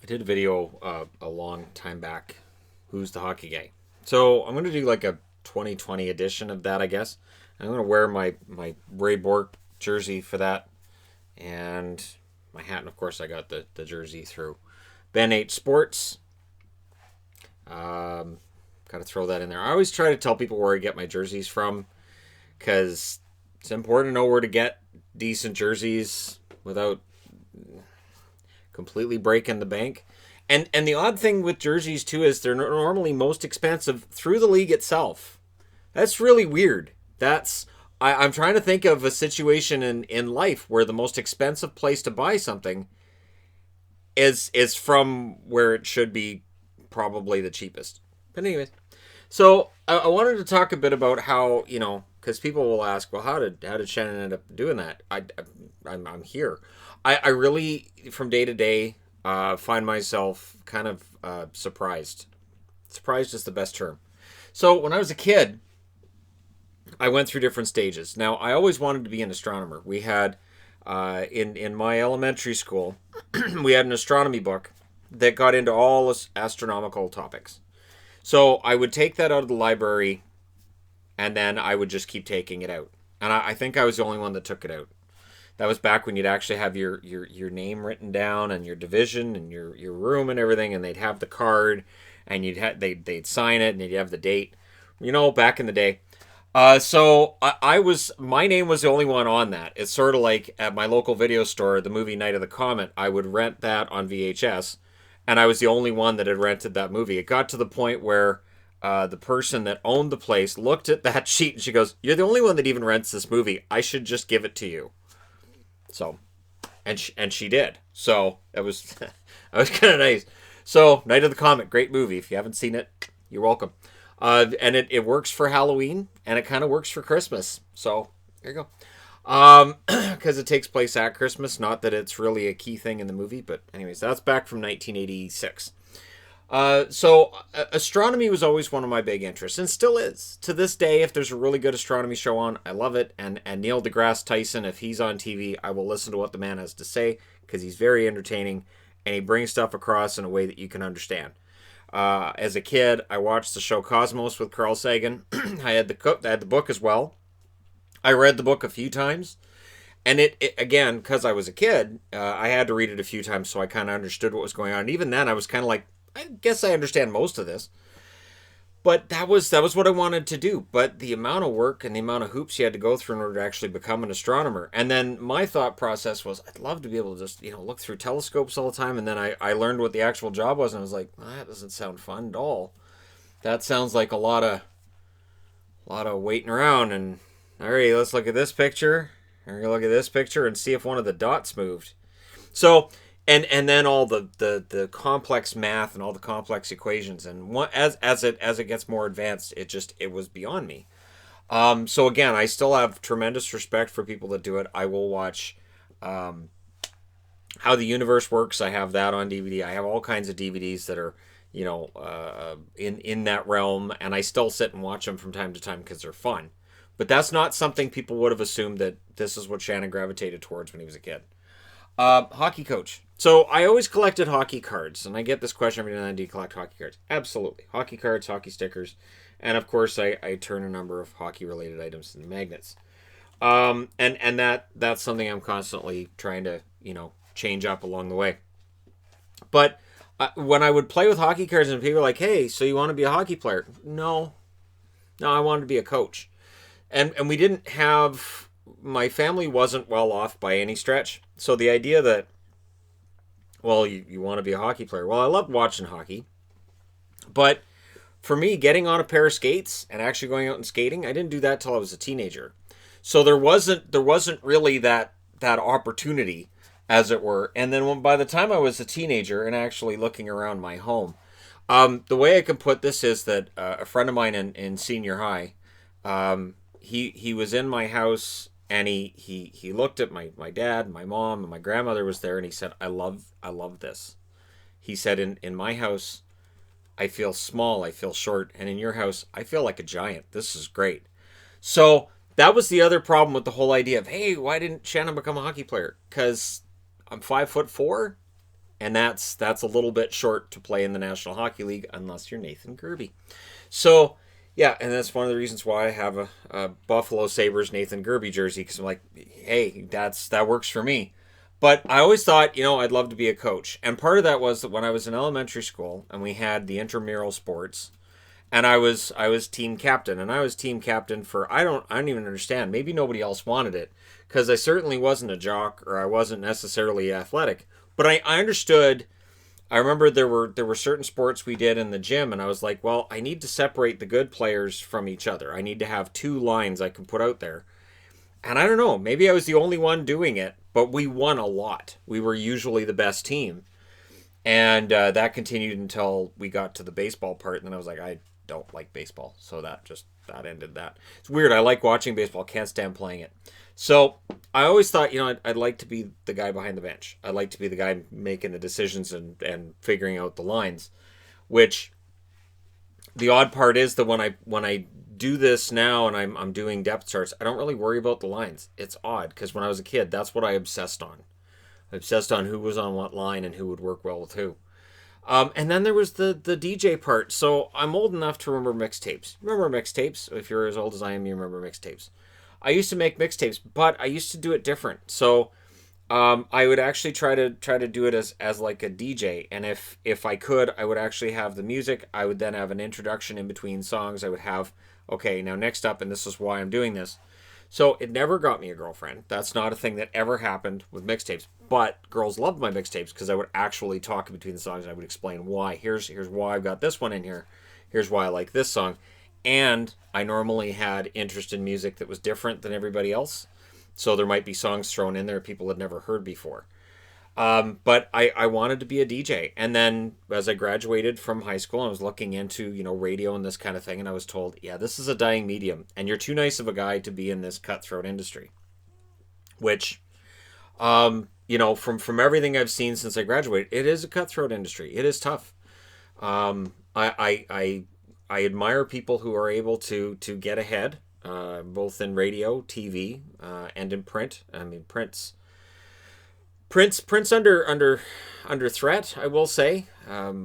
I did a video a long time back. Who's the hockey guy? So I'm gonna do like a 2020 edition of that, I guess. I'm gonna wear my Ray Bork jersey for that, and my hat. And of course, I got the jersey through Ben H Sports. Got to throw that in there. I always try to tell people where I get my jerseys from, because it's important to know where to get decent jerseys without completely breaking the bank. And the odd thing with jerseys too is they're normally most expensive through the league itself. That's really weird. I'm trying to think of a situation in life where the most expensive place to buy something is from where it should be probably the cheapest. But anyways, so I wanted to talk a bit about how, because people will ask, well, how did Shannon end up doing that? I'm here. I really, from day to day, find myself kind of surprised. Surprised is the best term. So when I was a kid, I went through different stages. Now, I always wanted to be an astronomer. We had, in my elementary school, we had an astronomy book that got into all astronomical topics. So I would take that out of the library, and then I would just keep taking it out. And I think I was the only one that took it out. That was back when you'd actually have your name written down and your division and your room and everything, and they'd have the card, and they'd sign it, and you'd have the date. Back in the day. So my name was the only one on that. It's sort of like at my local video store, the movie Night of the Comet. I would rent that on VHS, and I was the only one that had rented that movie. It got to the point where the person that owned the place looked at that sheet and she goes, "You're the only one that even rents this movie. I should just give it to you." So, and she did. So that was that was kind of nice. So Night of the Comet, great movie. If you haven't seen it, you're welcome. And it works for Halloween, and it kind of works for Christmas. So there you go. Because it takes place at Christmas. Not that it's really a key thing in the movie, but anyways, that's back from 1986. So astronomy was always one of my big interests, and still is to this day. If there's a really good astronomy show on, I love it. And Neil deGrasse Tyson, if he's on TV, I will listen to what the man has to say, because he's very entertaining and he brings stuff across in a way that you can understand. As a kid, I watched the show Cosmos with Carl Sagan. I had the book as well. I read the book a few times, and it again, because I was a kid, I had to read it a few times so I kind of understood what was going on. And even then, I was kind of like, I guess I understand most of this. But that was what I wanted to do. But the amount of work and the amount of hoops you had to go through in order to actually become an astronomer. And then my thought process was, I'd love to be able to just, look through telescopes all the time. And then I learned what the actual job was, and I was like, that doesn't sound fun at all. That sounds like a lot of waiting around. And all right, let's look at this picture. We're gonna look at this picture and see if one of the dots moved. So. And then all the complex math and all the complex equations, and as it gets more advanced, it was beyond me. So again, I still have tremendous respect for people that do it. I will watch How the Universe Works. I have that on DVD. I have all kinds of DVDs that are in that realm, and I still sit and watch them from time to time because they're fun. But that's not something people would have assumed that this is what Shannon gravitated towards when he was a kid. Hockey coach. So I always collected hockey cards, and I get this question every now and then: do you collect hockey cards? Absolutely. Hockey cards, hockey stickers, and of course I turn a number of hockey-related items into magnets. And that's something I'm constantly trying to change up along the way. But when I would play with hockey cards, and people were like, "Hey, so you want to be a hockey player?" No, I wanted to be a coach, and we didn't have. My family wasn't well off by any stretch, so the idea that, well, you want to be a hockey player. Well, I loved watching hockey, but for me, getting on a pair of skates and actually going out and skating, I didn't do that till I was a teenager. So there wasn't really that opportunity, as it were. And then by the time I was a teenager and actually looking around my home, the way I can put this is that a friend of mine in senior high, he was in my house. And he looked at my dad, my mom, and my grandmother was there, and he said, I love this. He said, in my house, I feel small, I feel short, and in your house, I feel like a giant. This is great. So that was the other problem with the whole idea of, hey, why didn't Shannon become a hockey player? Because I'm 5'4", And that's a little bit short to play in the National Hockey League unless you're Nathan Gerbe. So, yeah, and that's one of the reasons why I have a Buffalo Sabres Nathan Gerbe jersey, because I'm like, hey, that works for me. But I always thought, I'd love to be a coach. And part of that was that when I was in elementary school and we had the intramural sports, and I was team captain, and I was team captain for I don't even understand. Maybe nobody else wanted it, because I certainly wasn't a jock, or I wasn't necessarily athletic. But I understood. I remember there were certain sports we did in the gym, and I was like, well, I need to separate the good players from each other. I need to have two lines I can put out there. And I don't know, maybe I was the only one doing it, but we won a lot. We were usually the best team. And that continued until we got to the baseball part, and then I was like, I don't like baseball, so that ended that. It's weird. I like watching baseball, can't stand playing it. So I always thought, I'd like to be the guy behind the bench. I'd like to be the guy making the decisions and figuring out the lines. Which the odd part is that when I do this now and I'm doing depth charts, I don't really worry about the lines. It's odd because when I was a kid, that's what I obsessed on. I obsessed on who was on what line and who would work well with who. And then there was the DJ part. So I'm old enough to remember mixtapes. Remember mixtapes? If you're as old as I am, you remember mixtapes. I used to make mixtapes, but I used to do it different. So I would actually try to do it as like a DJ, and if I could, I would actually have the music. I would then have an introduction in between songs. I would have, okay, now next up, and this is why I'm doing this. So it never got me a girlfriend. That's not a thing that ever happened with mixtapes. But girls loved my mixtapes because I would actually talk in between the songs. And I would explain why. Here's why I've got this one in here. Here's why I like this song. And I normally had interest in music that was different than everybody else. So there might be songs thrown in there people had never heard before. But I wanted to be a DJ. And then as I graduated from high school, I was looking into, radio and this kind of thing. And I was told, yeah, this is a dying medium. And you're too nice of a guy to be in this cutthroat industry. Which, from everything I've seen since I graduated, it is a cutthroat industry. It is tough. I admire people who are able to get ahead, both in radio, TV, and in print. I mean, Print's under threat, I will say.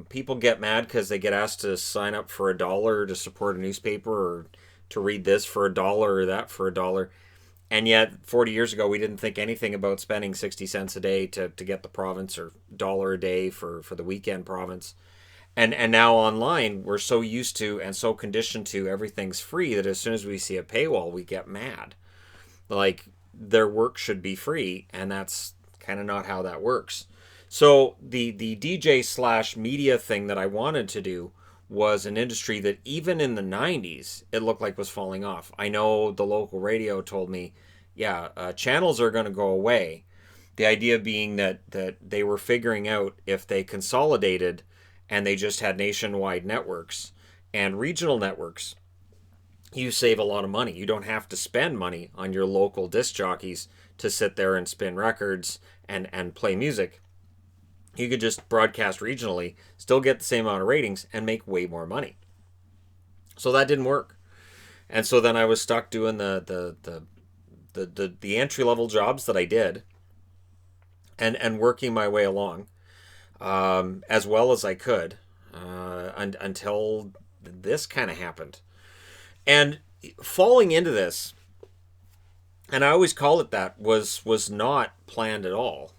People get mad because they get asked to sign up for $1 to support a newspaper, or to read this for $1 or that for $1. And yet, 40 years ago, we didn't think anything about spending 60 cents a day to get the province, or $1 a day for the weekend province. And now online, we're so used to and so conditioned to everything's free that as soon as we see a paywall, we get mad. Like, their work should be free, and that's kind of not how that works. So the DJ slash media thing that I wanted to do was an industry that even in the 90s, it looked like was falling off. I know the local radio told me, yeah, channels are going to go away. The idea being that they were figuring out if they consolidated and they just had nationwide networks and regional networks, you save a lot of money. You don't have to spend money on your local disc jockeys to sit there and spin records and play music. You could just broadcast regionally, still get the same amount of ratings, and make way more money. So that didn't work. And so then I was stuck doing the entry level jobs that I did, and working my way along, as well as I could, until this kind of happened. And falling into this, and I always call it that, was not planned at all.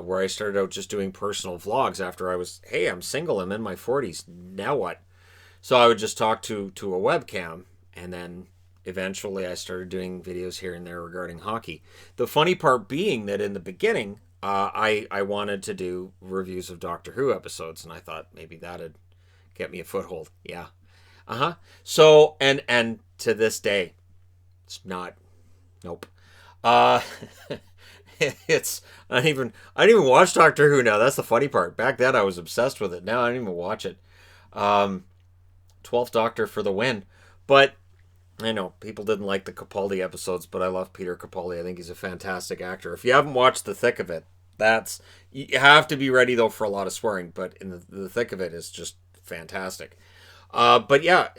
Where I started out just doing personal vlogs after I was, hey, I'm single, I'm in my 40s, now what? So I would just talk to a webcam, and then eventually I started doing videos here and there regarding hockey. The funny part being that in the beginning, I wanted to do reviews of Doctor Who episodes, and I thought maybe that'd get me a foothold. Yeah. So, and to this day, it's not, nope. It's I don't even watch Doctor Who now. That's the funny part. Back then I was obsessed with it. Now I don't even watch it. 12th Doctor for the win. But I know people didn't like the Capaldi episodes, but I love Peter Capaldi. I think he's a fantastic actor. If you haven't watched The Thick of It, you have to be ready though for a lot of swearing, but in the thick of it is just fantastic. But yeah,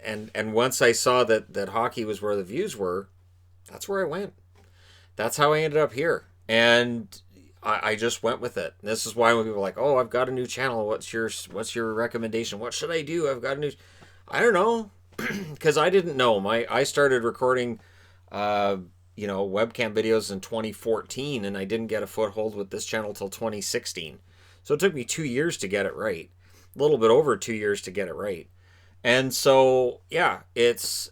and once I saw that hockey was where the views were, that's where I went. That's how I ended up here. And I just went with it. And this is why when people are like, "Oh, I've got a new channel. What's your recommendation? What should I do? I've got a new." I don't know, because I didn't know. I started recording, uh, webcam videos in 2014, and I didn't get a foothold with this channel till 2016. So it took me 2 years to get it right, a little bit over 2 years to get it right. And so yeah, it's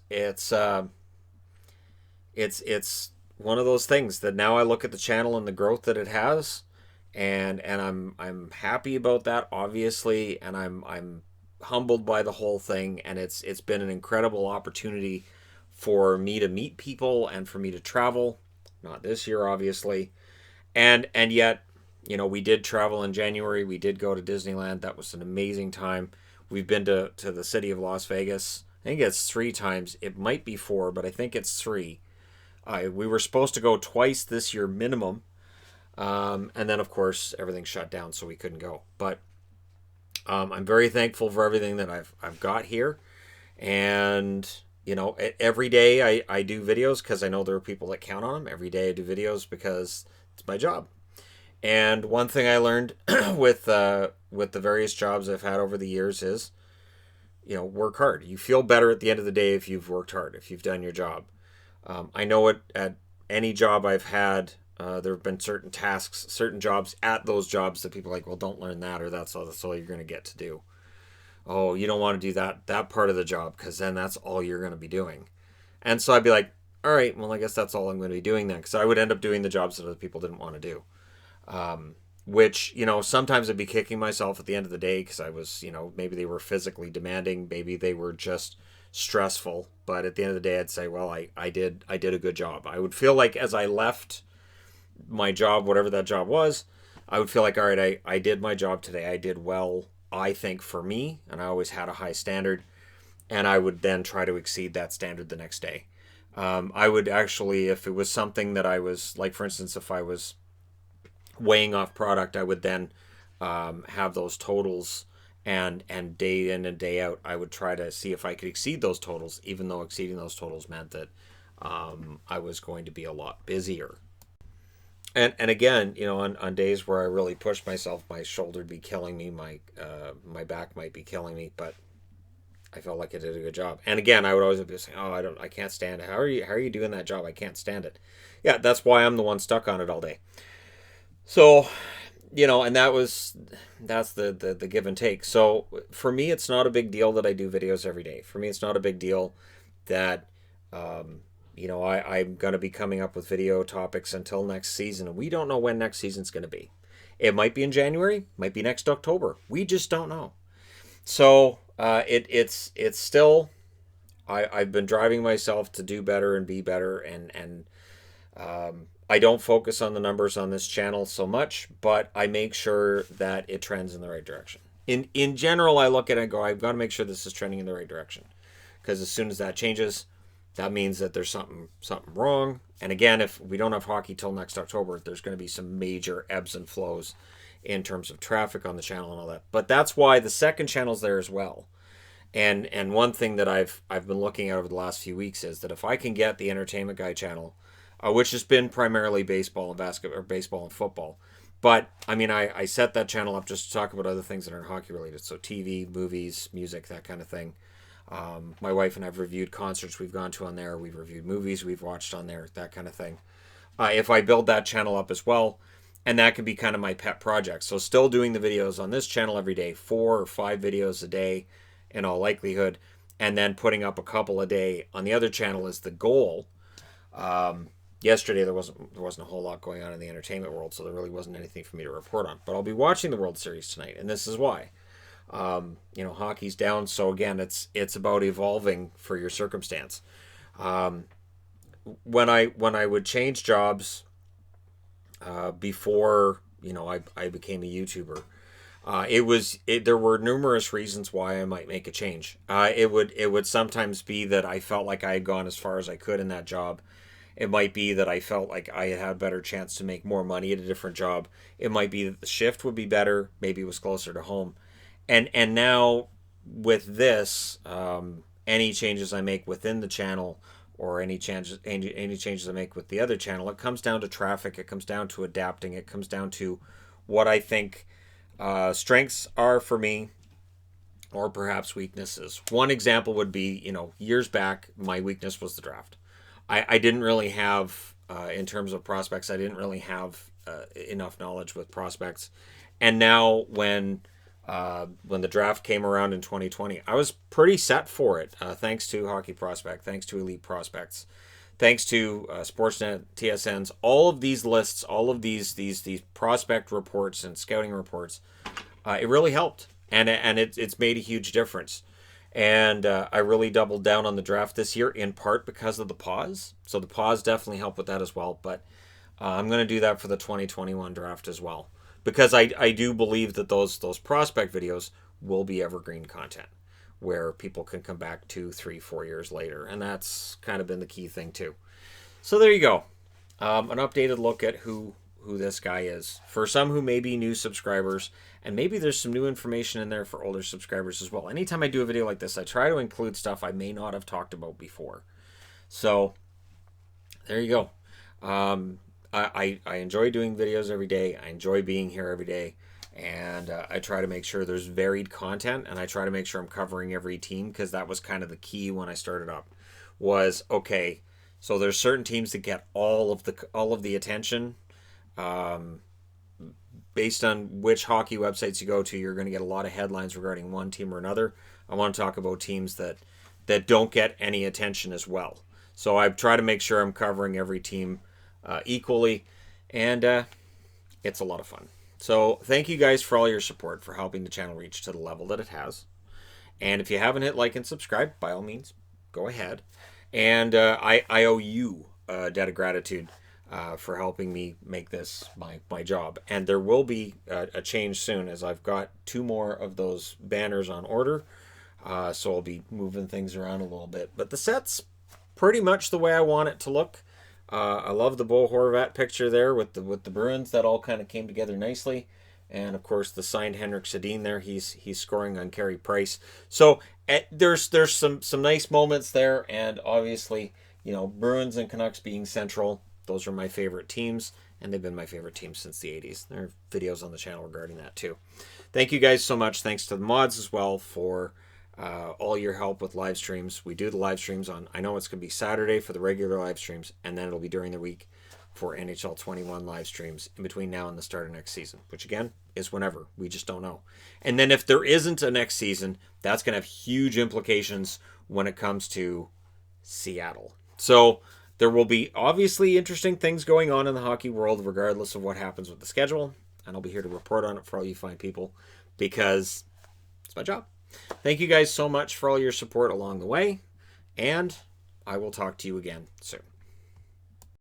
one of those things that now I look at the channel and the growth that it has, and I'm happy about that, obviously, and I'm humbled by the whole thing, and it's been an incredible opportunity for me to meet people and for me to travel. Not this year, obviously, and yet, we did travel in January. We did go to Disneyland. That was an amazing time. We've been to the city of Las Vegas. I think it's 3 times. It might be 4, but I think it's 3. We were supposed to go twice this year minimum, and then of course everything shut down, so we couldn't go. But I'm very thankful for everything that I've got here, and every day I do videos because I know there are people that count on them. Every day I do videos because it's my job. And one thing I learned with the various jobs I've had over the years is, work hard. You feel better at the end of the day if you've worked hard, if you've done your job. I know it at any job I've had. There have been certain tasks, certain jobs at those jobs that people are like, well, don't learn that, or that's all you're going to get to do. Oh, you don't want to do that part of the job because then that's all you're going to be doing. And so I'd be like, all right, well, I guess that's all I'm going to be doing then, because I would end up doing the jobs that other people didn't want to do. Which, sometimes I'd be kicking myself at the end of the day because I was, maybe they were physically demanding, maybe they were just stressful. But at the end of the day, I'd say, well, I did a good job. I would feel like as I left my job, whatever that job was, I would feel like, all right, I did my job today. I did well, I think, for me, and I always had a high standard, and I would then try to exceed that standard the next day. I would actually, if it was something that I was, like, for instance, if I was weighing off product, I would then have those totals, and day in and day out, I would try to see if I could exceed those totals, even though exceeding those totals meant that I was going to be a lot busier. And again, on days where I really pushed myself, my shoulder would be killing me, my back might be killing me, but I felt like I did a good job. And again, I would always be saying, "Oh, I can't stand it. How are you doing that job? I can't stand it." Yeah, that's why I'm the one stuck on it all day. So, and that's the give and take. So for me, it's not a big deal that I do videos every day. For me, it's not a big deal that I'm going to be coming up with video topics until next season, and we don't know when next season's going to be. It might be in January, might be next October. We just don't know. So it's still, I've been driving myself to do better and be better, and I don't focus on the numbers on this channel so much, but I make sure that it trends in the right direction. In general, I look at it and go, I've got to make sure this is trending in the right direction, because as soon as that changes, that means that there's something wrong. And again, if we don't have hockey till next October, there's going to be some major ebbs and flows in terms of traffic on the channel and all that. But that's why the second channel's there as well. And one thing that I've been looking at over the last few weeks is that if I can get the Entertainment Guy channel, which has been primarily baseball and basketball, or baseball and football, but I mean, I set that channel up just to talk about other things that aren't hockey related, so TV, movies, music, that kind of thing. My wife and I've reviewed concerts we've gone to on there. We've reviewed movies we've watched on there, that kind of thing. If I build that channel up as well, and that could be kind of my pet project. So still doing the videos on this channel every day, 4 or 5 videos a day in all likelihood, and then putting up a couple a day on the other channel is the goal. Yesterday there wasn't a whole lot going on in the entertainment world, so there really wasn't anything for me to report on. But I'll be watching the World Series tonight, and this is why. Hockey's down, so again, it's about evolving for your circumstance. When I would change jobs before I became a YouTuber, there were numerous reasons why I might make a change. It would sometimes be that I felt like I had gone as far as I could in that job. It might be that I felt like I had a better chance to make more money at a different job. It might be that the shift would be better. Maybe it was closer to home. And now with this, any changes I make within the channel or any changes I make with the other channel. It comes down to traffic. It comes down to adapting. It comes down to what I think strengths are for me, or perhaps weaknesses. One example would be, years back, my weakness was the draft. I didn't really have, in terms of prospects, I didn't really have enough knowledge with prospects. And now when the draft came around in 2020, I was pretty set for it, thanks to Hockey Prospect, thanks to Elite Prospects, thanks to Sportsnet, TSNs, all of these lists, all of these prospect reports and scouting reports. It really helped, and it's made a huge difference. And I really doubled down on the draft this year, in part because of the pause. So the pause definitely helped with that as well. But I'm going to do that for the 2021 draft as well, because I do believe that those prospect videos will be evergreen content, where people can come back 2, 3, 4 years later. And that's kind of been the key thing too. So there you go. An updated look at who this guy is. For some who may be new subscribers, and maybe there's some new information in there for older subscribers as well. Anytime I do a video like this, I try to include stuff I may not have talked about before. So there you go. I enjoy doing videos every day. I enjoy being here every day. And I try to make sure there's varied content, and I try to make sure I'm covering every team, because that was kind of the key when I started up. Was, okay, so there's certain teams that get all of the attention. Based on which hockey websites you go to, you're going to get a lot of headlines regarding one team or another. I want to talk about teams that don't get any attention as well. So I try to make sure I'm covering every team equally, and it's a lot of fun. So thank you guys for all your support, for helping the channel reach to the level that it has. And if you haven't hit like and subscribe, by all means, go ahead. And I owe you a debt of gratitude for helping me make this my job. And there will be a change soon, as I've got 2 more of those banners on order. So I'll be moving things around a little bit. But the set's pretty much the way I want it to look. I love the Bo Horvat picture there with the Bruins. That all kind of came together nicely. And of course the signed Henrik Sedin there. He's scoring on Carey Price. So there's some nice moments there. And obviously, Bruins and Canucks being central, those are my favorite teams, and they've been my favorite teams since the 80s. There are videos on the channel regarding that too. Thank you guys so much. Thanks to the mods as well for all your help with live streams. We do the live streams on, I know it's going to be Saturday for the regular live streams, and then it'll be during the week for NHL 21 live streams in between now and the start of next season, which again is whenever. We just don't know. And then if there isn't a next season, that's going to have huge implications when it comes to Seattle. So there will be obviously interesting things going on in the hockey world, regardless of what happens with the schedule. And I'll be here to report on it for all you fine people, because it's my job. Thank you guys so much for all your support along the way. And I will talk to you again soon.